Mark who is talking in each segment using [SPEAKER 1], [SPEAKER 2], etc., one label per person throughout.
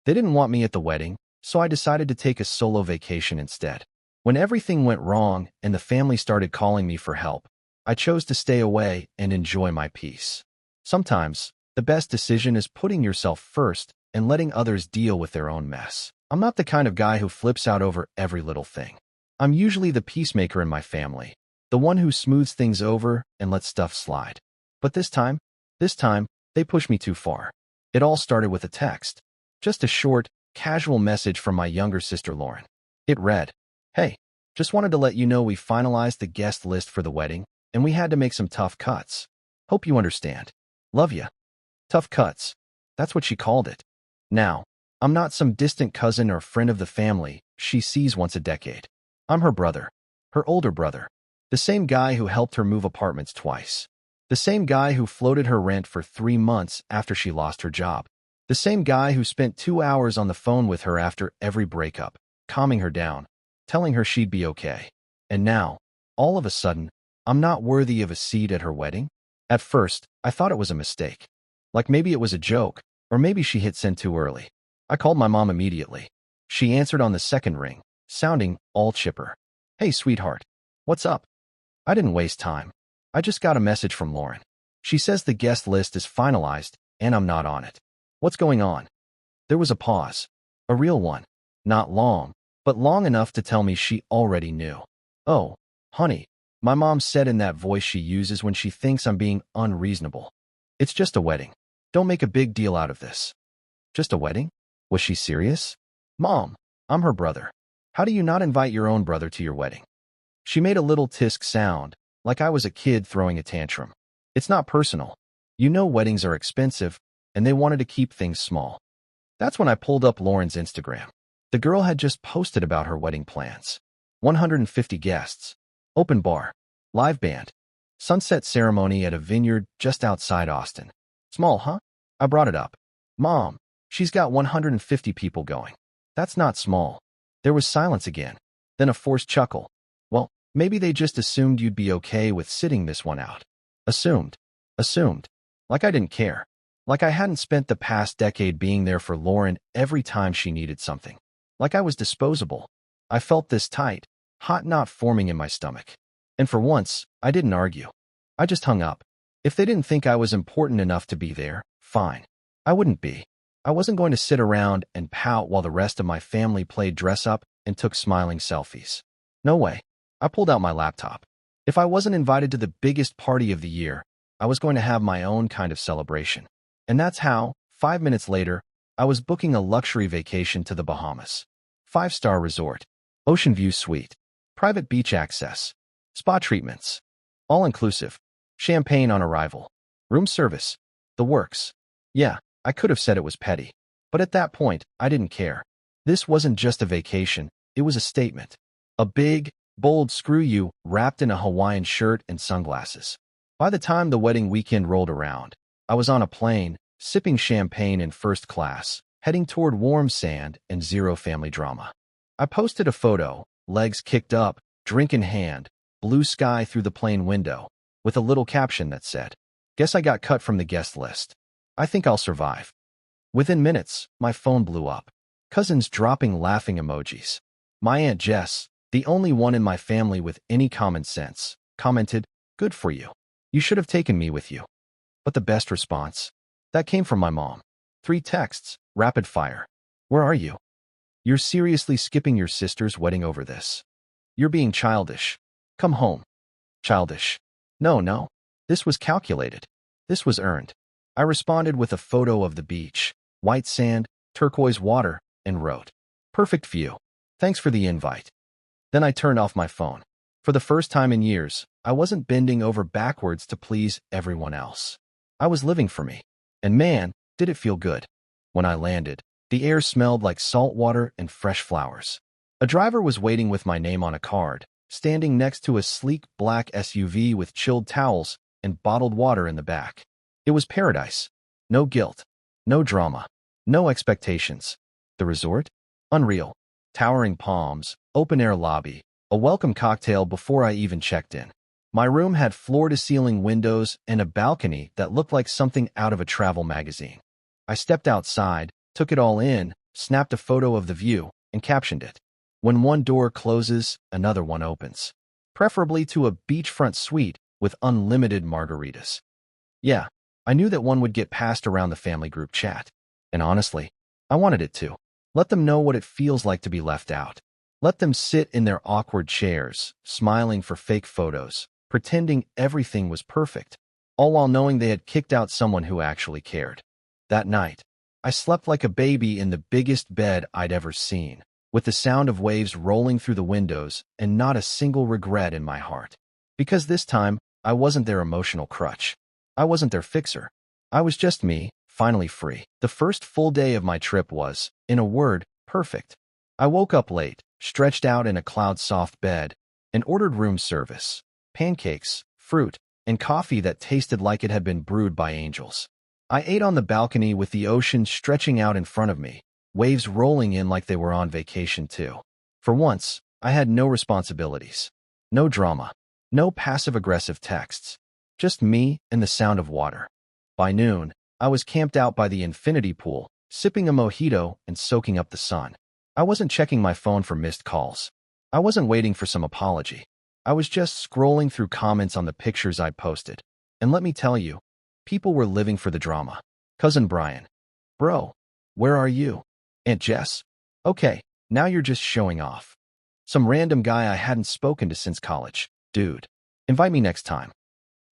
[SPEAKER 1] They didn't want me at the wedding, so I decided to take a solo vacation instead. When everything went wrong and the family started calling me for help, I chose to stay away and enjoy my peace. Sometimes, the best decision is putting yourself first and letting others deal with their own mess. I'm not the kind of guy who flips out over every little thing. I'm usually the peacemaker in my family, the one who smooths things over and lets stuff slide. But this time, they pushed me too far. It all started with a text. Just a short, casual message from my younger sister Lauren. It read, "Hey, just wanted to let you know we finalized the guest list for the wedding, and we had to make some tough cuts. Hope you understand. Love ya." Tough cuts. That's what she called it. Now, I'm not some distant cousin or friend of the family she sees once a decade. I'm her brother, her older brother, the same guy who helped her move apartments twice, the same guy who floated her rent for 3 months after she lost her job, the same guy who spent 2 hours on the phone with her after every breakup, calming her down, telling her she'd be okay. And now, all of a sudden, I'm not worthy of a seat at her wedding? At first, I thought it was a mistake. Like maybe it was a joke, or maybe she hit send too early. I called my mom immediately. She answered on the second ring, sounding all chipper. "Hey, sweetheart. What's up?" I didn't waste time. I just got a message from Lauren. She says the guest list is finalized, and I'm not on it. What's going on? There was a pause. A real one. Not long, but long enough to tell me she already knew. "Oh, honey," my mom said in that voice she uses when she thinks I'm being unreasonable. "It's just a wedding. Don't make a big deal out of this." Just a wedding? Was she serious? "Mom, I'm her brother. How do you not invite your own brother to your wedding?" She made a little tisk sound, like I was a kid throwing a tantrum. "It's not personal. You know weddings are expensive, and they wanted to keep things small." That's when I pulled up Lauren's Instagram. The girl had just posted about her wedding plans. 150 guests. Open bar. Live band. Sunset ceremony at a vineyard just outside Austin. Small, huh? I brought it up. "Mom, she's got 150 people going. That's not small." There was silence again, then a forced chuckle. "Well, maybe they just assumed you'd be okay with sitting this one out." Assumed. Assumed. Like I didn't care. Like I hadn't spent the past decade being there for Lauren every time she needed something. Like I was disposable. I felt this tight, hot knot forming in my stomach. And for once, I didn't argue. I just hung up. If they didn't think I was important enough to be there, fine. I wouldn't be. I wasn't going to sit around and pout while the rest of my family played dress-up and took smiling selfies. No way. I pulled out my laptop. If I wasn't invited to the biggest party of the year, I was going to have my own kind of celebration. And that's how, 5 minutes later, I was booking a luxury vacation to the Bahamas. 5-star resort, ocean view suite, private beach access, spa treatments, all-inclusive, champagne on arrival, room service, the works. Yeah, I could have said it was petty, but at that point, I didn't care. This wasn't just a vacation, it was a statement. A big, bold screw you wrapped in a Hawaiian shirt and sunglasses. By the time the wedding weekend rolled around, I was on a plane, sipping champagne in first class, heading toward warm sand and zero family drama. I posted a photo, legs kicked up, drink in hand, blue sky through the plane window, with a little caption that said, "Guess I got cut from the guest list. I think I'll survive." Within minutes, my phone blew up. Cousins dropping laughing emojis. My Aunt Jess, the only one in my family with any common sense, commented, "Good for you. You should have taken me with you." But the best response? That came from my mom. 3 texts, rapid fire. "Where are you? You're seriously skipping your sister's wedding over this? You're being childish. Come home." Childish. No. This was calculated. This was earned. I responded with a photo of the beach, white sand, turquoise water, and wrote, "Perfect view. Thanks for the invite." Then I turned off my phone. For the first time in years, I wasn't bending over backwards to please everyone else. I was living for me. And man, did it feel good. When I landed, the air smelled like salt water and fresh flowers. A driver was waiting with my name on a card, standing next to a sleek black SUV with chilled towels and bottled water in the back. It was paradise. No guilt. No drama. No expectations. The resort? Unreal. Towering palms, open-air lobby, a welcome cocktail before I even checked in. My room had floor-to-ceiling windows and a balcony that looked like something out of a travel magazine. I stepped outside, took it all in, snapped a photo of the view, and captioned it. When one door closes, another one opens. Preferably to a beachfront suite with unlimited margaritas. Yeah, I knew that one would get passed around the family group chat. And honestly, I wanted it to. Let them know what it feels like to be left out. Let them sit in their awkward chairs, smiling for fake photos, pretending everything was perfect, all while knowing they had kicked out someone who actually cared. That night, I slept like a baby in the biggest bed I'd ever seen, with the sound of waves rolling through the windows and not a single regret in my heart. Because this time, I wasn't their emotional crutch. I wasn't their fixer. I was just me, finally free. The first full day of my trip was, in a word, perfect. I woke up late, stretched out in a cloud-soft bed, and ordered room service, pancakes, fruit, and coffee that tasted like it had been brewed by angels. I ate on the balcony with the ocean stretching out in front of me, waves rolling in like they were on vacation too. For once, I had no responsibilities, no drama, no passive-aggressive texts, just me and the sound of water. By noon, I was camped out by the infinity pool, sipping a mojito and soaking up the sun. I wasn't checking my phone for missed calls. I wasn't waiting for some apology. I was just scrolling through comments on the pictures I'd posted. And let me tell you, people were living for the drama. Cousin Brian. Bro, where are you? Aunt Jess? Okay, now you're just showing off. Some random guy I hadn't spoken to since college. Dude, invite me next time.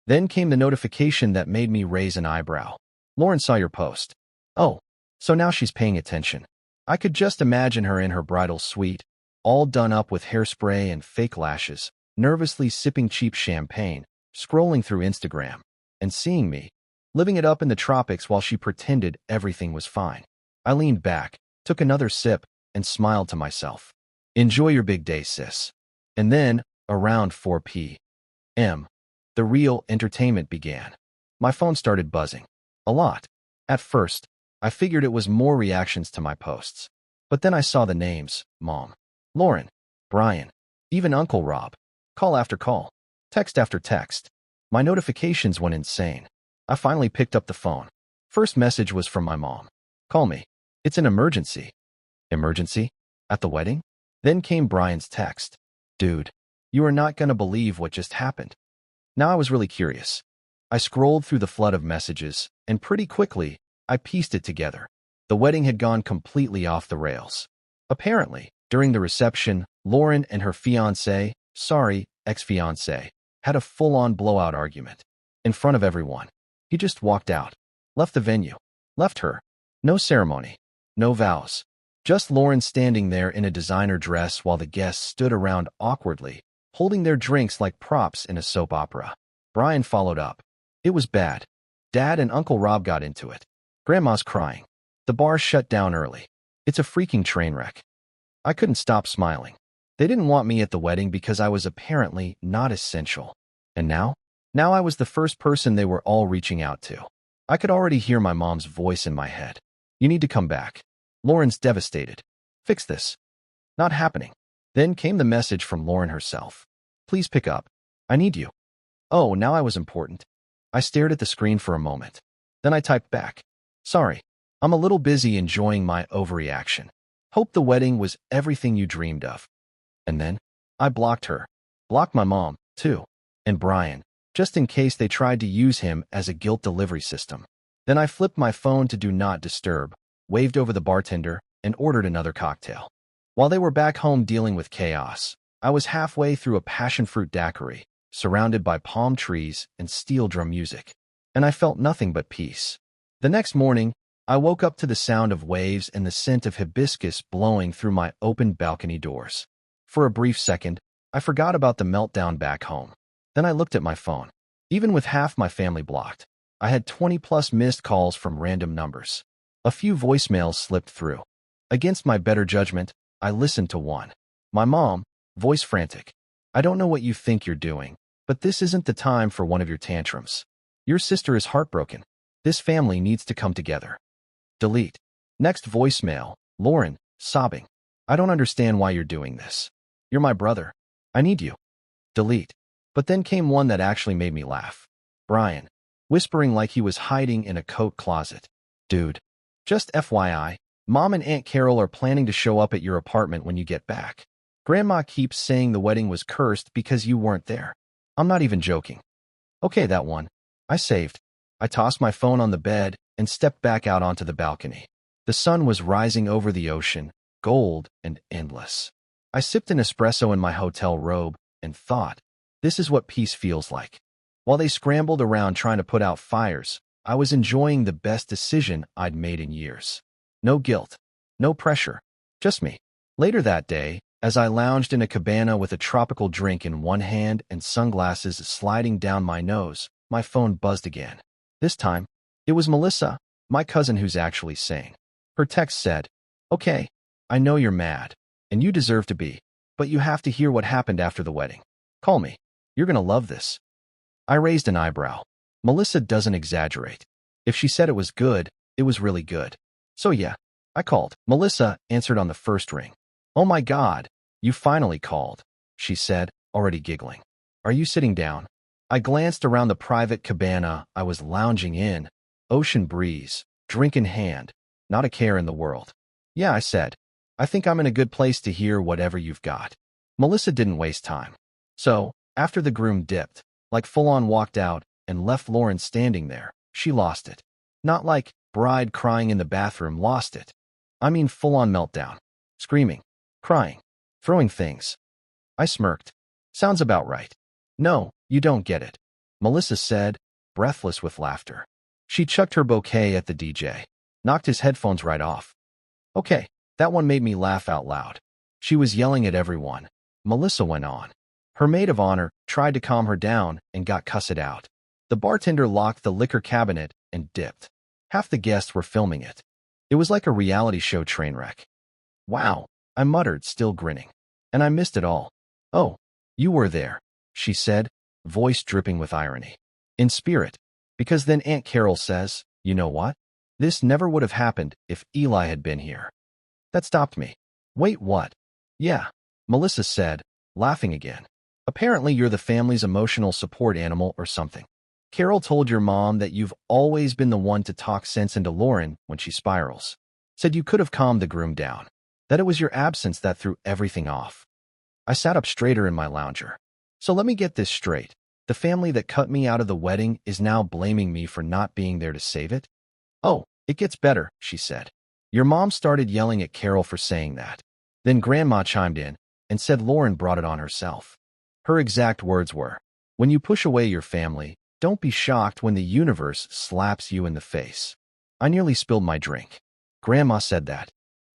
[SPEAKER 1] Then came the notification that made me raise an eyebrow. Lauren saw your post. Oh, so now she's paying attention. I could just imagine her in her bridal suite, all done up with hairspray and fake lashes, nervously sipping cheap champagne, scrolling through Instagram, and seeing me, living it up in the tropics while she pretended everything was fine. I leaned back, took another sip, and smiled to myself. Enjoy your big day, sis. And then, around 4 p.m., the real entertainment began. My phone started buzzing. A lot. At first, I figured it was more reactions to my posts. But then I saw the names: Mom, Lauren, Brian, even Uncle Rob. Call after call. Text after text. My notifications went insane. I finally picked up the phone. First message was from my mom. Call me. It's an emergency. Emergency? At the wedding? Then came Brian's text. Dude, you are not gonna believe what just happened. Now I was really curious. I scrolled through the flood of messages, and pretty quickly, I pieced it together. The wedding had gone completely off the rails. Apparently, during the reception, Lauren and her ex-fiancé, had a full-on blowout argument. In front of everyone. He just walked out. Left the venue. Left her. No ceremony. No vows. Just Lauren standing there in a designer dress while the guests stood around awkwardly, holding their drinks like props in a soap opera. Brian followed up. It was bad. Dad and Uncle Rob got into it. Grandma's crying. The bar shut down early. It's a freaking train wreck. I couldn't stop smiling. They didn't want me at the wedding because I was apparently not essential. And now? Now I was the first person they were all reaching out to. I could already hear my mom's voice in my head. You need to come back. Lauren's devastated. Fix this. Not happening. Then came the message from Lauren herself. Please pick up. I need you. Oh, now I was important. I stared at the screen for a moment. Then I typed back. Sorry. I'm a little busy enjoying my overreaction. Hope the wedding was everything you dreamed of. And then, I blocked her. Blocked my mom, too. And Brian, just in case they tried to use him as a guilt delivery system. Then I flipped my phone to Do Not Disturb, waved over the bartender, and ordered another cocktail. While they were back home dealing with chaos, I was halfway through a passion-fruit daiquiri, surrounded by palm trees and steel drum music. And I felt nothing but peace. The next morning, I woke up to the sound of waves and the scent of hibiscus blowing through my open balcony doors. For a brief second, I forgot about the meltdown back home. Then I looked at my phone. Even with half my family blocked, I had 20+ missed calls from random numbers. A few voicemails slipped through. Against my better judgment, I listened to one. My mom, voice frantic. I don't know what you think you're doing, but this isn't the time for one of your tantrums. Your sister is heartbroken. This family needs to come together. Delete. Next voicemail, Lauren, sobbing. I don't understand why you're doing this. You're my brother. I need you. Delete. But then came one that actually made me laugh. Brian, whispering like he was hiding in a coat closet. Dude. Just FYI, Mom and Aunt Carol are planning to show up at your apartment when you get back. Grandma keeps saying the wedding was cursed because you weren't there. I'm not even joking. Okay, that one. I saved. I tossed my phone on the bed and stepped back out onto the balcony. The sun was rising over the ocean, gold and endless. I sipped an espresso in my hotel robe and thought, this is what peace feels like. While they scrambled around trying to put out fires, I was enjoying the best decision I'd made in years. No guilt, no pressure, just me. Later that day, as I lounged in a cabana with a tropical drink in one hand and sunglasses sliding down my nose, my phone buzzed again. This time, it was Melissa, my cousin who's actually sane. Her text said, "Okay, I know you're mad, and you deserve to be, but you have to hear what happened after the wedding. Call me. You're gonna love this." I raised an eyebrow. Melissa doesn't exaggerate. If she said it was good, it was really good. So yeah, I called. Melissa answered on the first ring. "Oh my God, you finally called," she said, already giggling. "Are you sitting down?" I glanced around the private cabana I was lounging in, ocean breeze, drink in hand, not a care in the world. "Yeah," I said. "I think I'm in a good place to hear whatever you've got." Melissa didn't waste time. So, after the groom dipped, like full-on walked out and left Lauren standing there, she lost it. Not like bride crying in the bathroom lost it. I mean full-on meltdown. Screaming, crying, throwing things. I smirked. "Sounds about right." "No, you don't get it," Melissa said, breathless with laughter. She chucked her bouquet at the DJ, knocked his headphones right off. Okay, that one made me laugh out loud. She was yelling at everyone. Melissa went on. Her maid of honor tried to calm her down and got cussed out. The bartender locked the liquor cabinet and dipped. Half the guests were filming it. It was like a reality show train wreck. "Wow," I muttered, still grinning. "And I missed it all." "Oh, you were there," she said, voice dripping with irony. "In spirit. Because then Aunt Carol says, you know what? This never would have happened if Eli had been here." That stopped me. "Wait, what?" "Yeah," Melissa said, laughing again. "Apparently you're the family's emotional support animal or something. Carol told your mom that you've always been the one to talk sense into Lauren when she spirals. Said you could have calmed the groom down. That it was your absence that threw everything off." I sat up straighter in my lounger. "So let me get this straight. The family that cut me out of the wedding is now blaming me for not being there to save it?" "Oh, it gets better," she said. "Your mom started yelling at Carol for saying that. Then Grandma chimed in and said Lauren brought it on herself. Her exact words were, 'When you push away your family, don't be shocked when the universe slaps you in the face.'" I nearly spilled my drink. Grandma said that.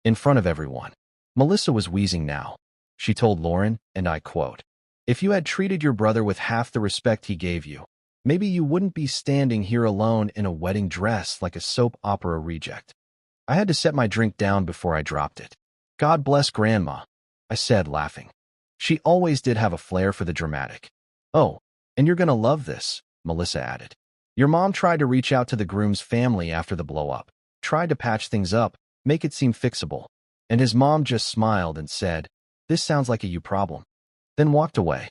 [SPEAKER 1] In front of everyone. Melissa was wheezing now. She told Lauren, and I quote, "If you had treated your brother with half the respect he gave you, maybe you wouldn't be standing here alone in a wedding dress like a soap opera reject." I had to set my drink down before I dropped it. "God bless Grandma," I said, laughing. She always did have a flair for the dramatic. "Oh, and you're gonna love this," Melissa added. "Your mom tried to reach out to the groom's family after the blow-up, tried to patch things up, make it seem fixable, and his mom just smiled and said, 'This sounds like a you problem,' then walked away."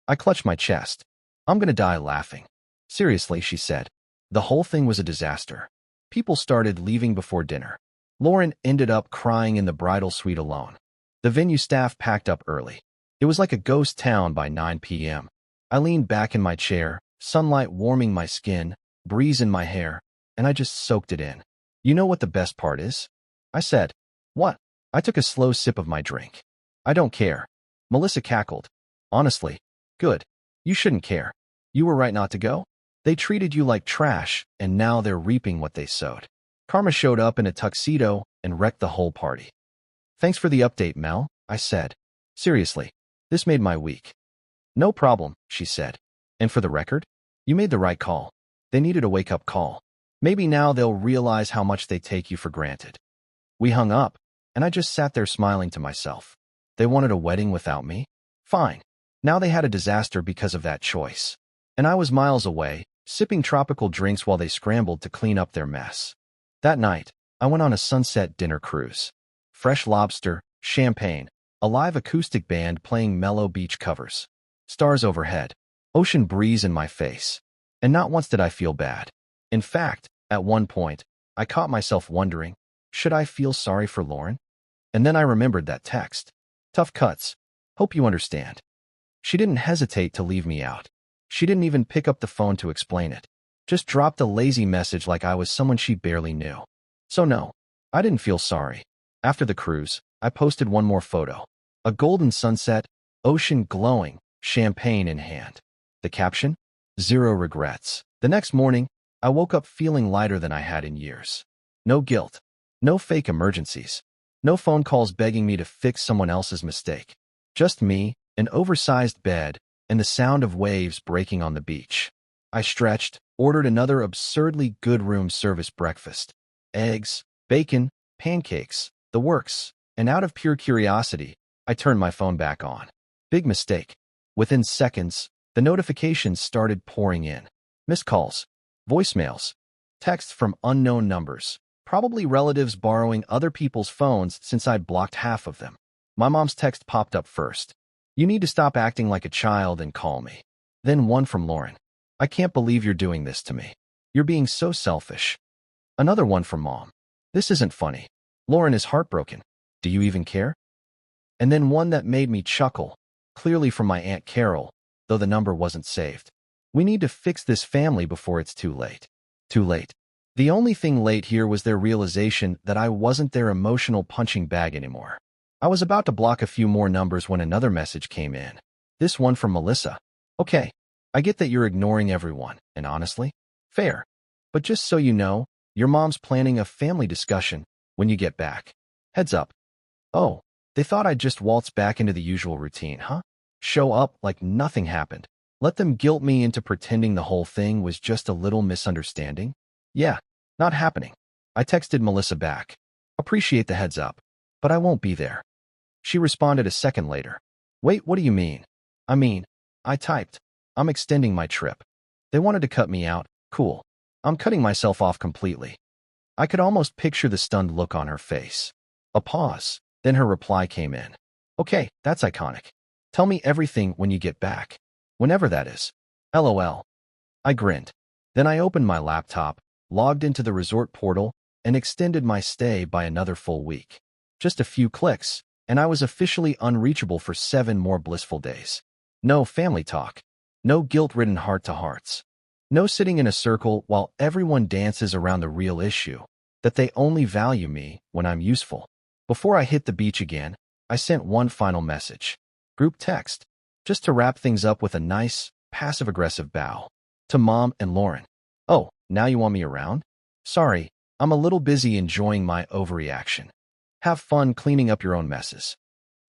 [SPEAKER 1] I clutched my chest. "I'm gonna die laughing." "Seriously," she said. "The whole thing was a disaster. People started leaving before dinner. Lauren ended up crying in the bridal suite alone. The venue staff packed up early. It was like a ghost town by 9 p.m. I leaned back in my chair, sunlight warming my skin, breeze in my hair, and I just soaked it in. "You know what the best part is?" I said. "What?" I took a slow sip of my drink. "I don't care." Melissa cackled. "Honestly, good. You shouldn't care. You were right not to go. They treated you like trash, and now they're reaping what they sowed." Karma showed up in a tuxedo and wrecked the whole party. "Thanks for the update, Mel," I said. "Seriously, this made my week." "No problem," she said. "And for the record, you made the right call. They needed a wake-up call. Maybe now they'll realize how much they take you for granted." We hung up, and I just sat there smiling to myself. They wanted a wedding without me? Fine. Now they had a disaster because of that choice. And I was miles away, sipping tropical drinks while they scrambled to clean up their mess. That night, I went on a sunset dinner cruise. Fresh lobster, champagne, a live acoustic band playing mellow beach covers. Stars overhead, ocean breeze in my face. And not once did I feel bad. In fact, at one point, I caught myself wondering, Should I feel sorry for Lauren? And then I remembered that text. Tough cuts. Hope you understand. She didn't hesitate to leave me out. She didn't even pick up the phone to explain it. Just dropped a lazy message like I was someone she barely knew. So no, I didn't feel sorry. After the cruise, I posted one more photo. A golden sunset, ocean glowing, champagne in hand. The caption? Zero regrets. The next morning, I woke up feeling lighter than I had in years. No guilt. No fake emergencies. No phone calls begging me to fix someone else's mistake. Just me, an oversized bed, and the sound of waves breaking on the beach. I stretched, ordered another absurdly good room service breakfast. Eggs, bacon, pancakes, the works, and out of pure curiosity, I turned my phone back on. Big mistake. Within seconds, the notifications started pouring in. Missed calls, voicemails, texts from unknown numbers, probably relatives borrowing other people's phones since I'd blocked half of them. My mom's text popped up first. You need to stop acting like a child and call me. Then one from Lauren. I can't believe you're doing this to me. You're being so selfish. Another one from Mom. This isn't funny. Lauren is heartbroken. Do you even care? And then one that made me chuckle, clearly from my Aunt Carol, though the number wasn't saved. We need to fix this family before it's too late. Too late. The only thing late here was their realization that I wasn't their emotional punching bag anymore. I was about to block a few more numbers when another message came in. This one from Melissa. Okay, I get that you're ignoring everyone, and honestly, fair. But just so you know, your mom's planning a family discussion when you get back. Heads up. Oh, they thought I'd just waltz back into the usual routine, huh? Show up like nothing happened. Let them guilt me into pretending the whole thing was just a little misunderstanding? Yeah, not happening. I texted Melissa back. Appreciate the heads up, but I won't be there. She responded a second later. Wait, what do you mean? I typed. I'm extending my trip. They wanted to cut me out. Cool. I'm cutting myself off completely. I could almost picture the stunned look on her face. A pause. Then her reply came in. Okay, that's iconic. Tell me everything when you get back. Whenever that is. LOL. I grinned. Then I opened my laptop, logged into the resort portal, and extended my stay by another full week. Just a few clicks, and I was officially unreachable for 7 more blissful days. No family talk. No guilt-ridden heart-to-hearts. No sitting in a circle while everyone dances around the real issue, that they only value me when I'm useful. Before I hit the beach again, I sent one final message. Group text. Just to wrap things up with a nice, passive-aggressive bow. To Mom and Lauren. Oh, now you want me around? Sorry, I'm a little busy enjoying my overreaction. Have fun cleaning up your own messes.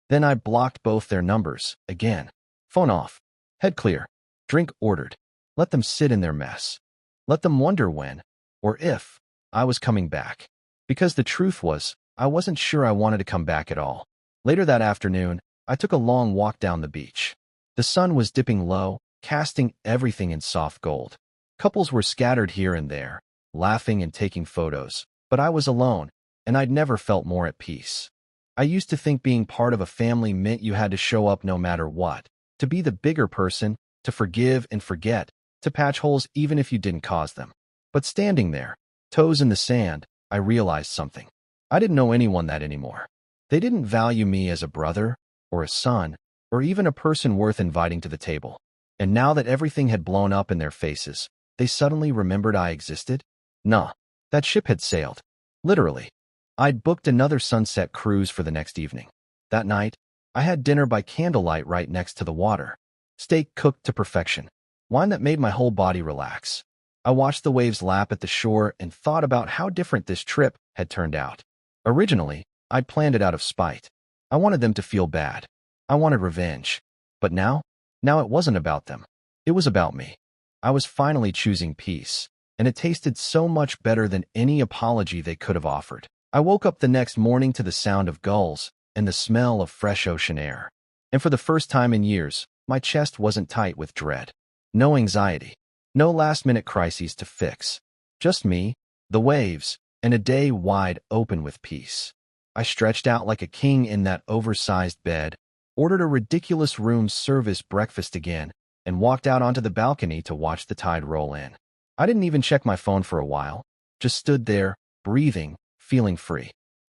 [SPEAKER 1] Then I blocked both their numbers, again. Phone off. Head clear. Drink ordered. Let them sit in their mess. Let them wonder when, or if, I was coming back. Because the truth was, I wasn't sure I wanted to come back at all. Later that afternoon, I took a long walk down the beach. The sun was dipping low, casting everything in soft gold. Couples were scattered here and there, laughing and taking photos, but I was alone, and I'd never felt more at peace. I used to think being part of a family meant you had to show up no matter what, to be the bigger person, to forgive and forget, to patch holes even if you didn't cause them. But standing there, toes in the sand, I realized something. I didn't know anyone that anymore. They didn't value me as a brother, or a son, or even a person worth inviting to the table. And now that everything had blown up in their faces, they suddenly remembered I existed? Nah, that ship had sailed. Literally. I'd booked another sunset cruise for the next evening. That night, I had dinner by candlelight right next to the water. Steak cooked to perfection. Wine that made my whole body relax. I watched the waves lap at the shore and thought about how different this trip had turned out. Originally, I'd planned it out of spite. I wanted them to feel bad. I wanted revenge. But now it wasn't about them. It was about me. I was finally choosing peace, and it tasted so much better than any apology they could have offered. I woke up the next morning to the sound of gulls and the smell of fresh ocean air. And for the first time in years, my chest wasn't tight with dread. No anxiety. No last-minute crises to fix. Just me, the waves, and a day wide open with peace. I stretched out like a king in that oversized bed, ordered a ridiculous room service breakfast again, and walked out onto the balcony to watch the tide roll in. I didn't even check my phone for a while, just stood there, breathing, feeling free.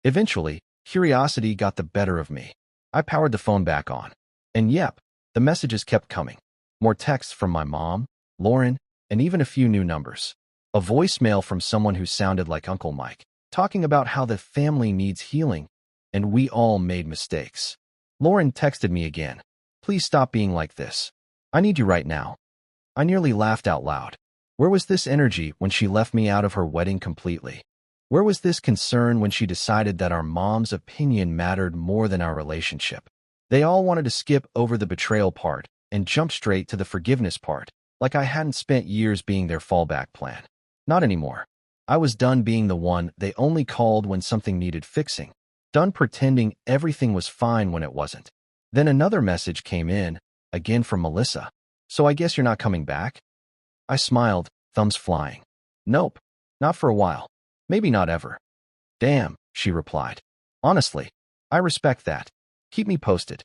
[SPEAKER 1] Eventually, curiosity got the better of me. I powered the phone back on. And yep, the messages kept coming. More texts from my mom, Lauren, and even a few new numbers. A voicemail from someone who sounded like Uncle Mike, talking about how the family needs healing, and we all made mistakes. Lauren texted me again. Please stop being like this. I need you right now. I nearly laughed out loud. Where was this energy when she left me out of her wedding completely? Where was this concern when she decided that our mom's opinion mattered more than our relationship? They all wanted to skip over the betrayal part and jump straight to the forgiveness part, like I hadn't spent years being their fallback plan. Not anymore. I was done being the one they only called when something needed fixing. Done pretending everything was fine when it wasn't. Then another message came in, again from Melissa. So I guess you're not coming back? I smiled, thumbs flying. Nope, not for a while. Maybe not ever. Damn, she replied. Honestly, I respect that. Keep me posted.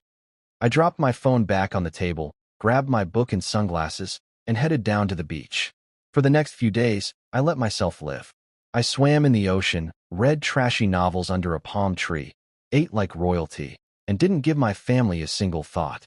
[SPEAKER 1] I dropped my phone back on the table, grabbed my book and sunglasses, and headed down to the beach. For the next few days, I let myself live. I swam in the ocean, read trashy novels under a palm tree, ate like royalty, and didn't give my family a single thought.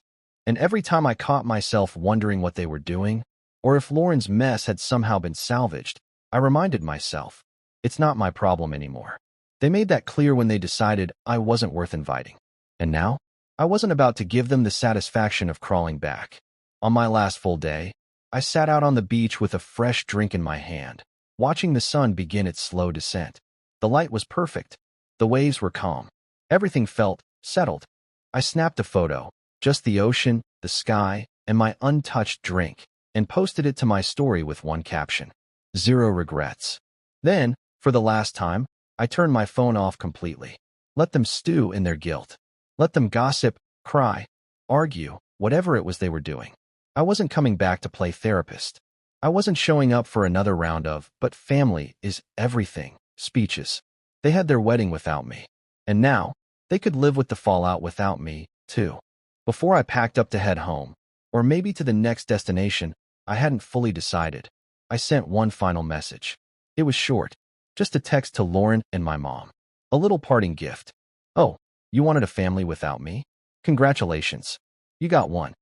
[SPEAKER 1] And every time I caught myself wondering what they were doing, or if Lauren's mess had somehow been salvaged, I reminded myself, it's not my problem anymore. They made that clear when they decided I wasn't worth inviting. And now, I wasn't about to give them the satisfaction of crawling back. On my last full day, I sat out on the beach with a fresh drink in my hand, watching the sun begin its slow descent. The light was perfect. The waves were calm. Everything felt settled. I snapped a photo, just the ocean, the sky, and my untouched drink, and posted it to my story with one caption: 0 regrets. Then, for the last time, I turned my phone off completely. Let them stew in their guilt. Let them gossip, cry, argue, whatever it was they were doing. I wasn't coming back to play therapist. I wasn't showing up for another round of, but family is everything, speeches. They had their wedding without me. And now, they could live with the fallout without me, too. Before I packed up to head home, or maybe to the next destination, I hadn't fully decided. I sent one final message. It was short, just a text to Lauren and my mom. A little parting gift. Oh, you wanted a family without me? Congratulations. You got one.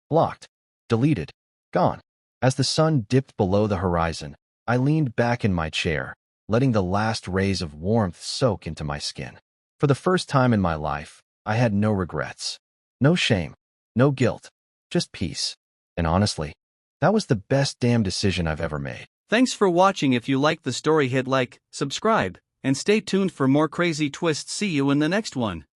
[SPEAKER 1] Blocked. Deleted. Gone. As the sun dipped below the horizon, I leaned back in my chair, letting the last rays of warmth soak into my skin. For the first time in my life, I had no regrets. No shame. No guilt. Just peace. And honestly, that was the best damn decision I've ever made.
[SPEAKER 2] Thanks for watching. If you liked the story, hit like, subscribe, and stay tuned for more crazy twists. See you in the next one.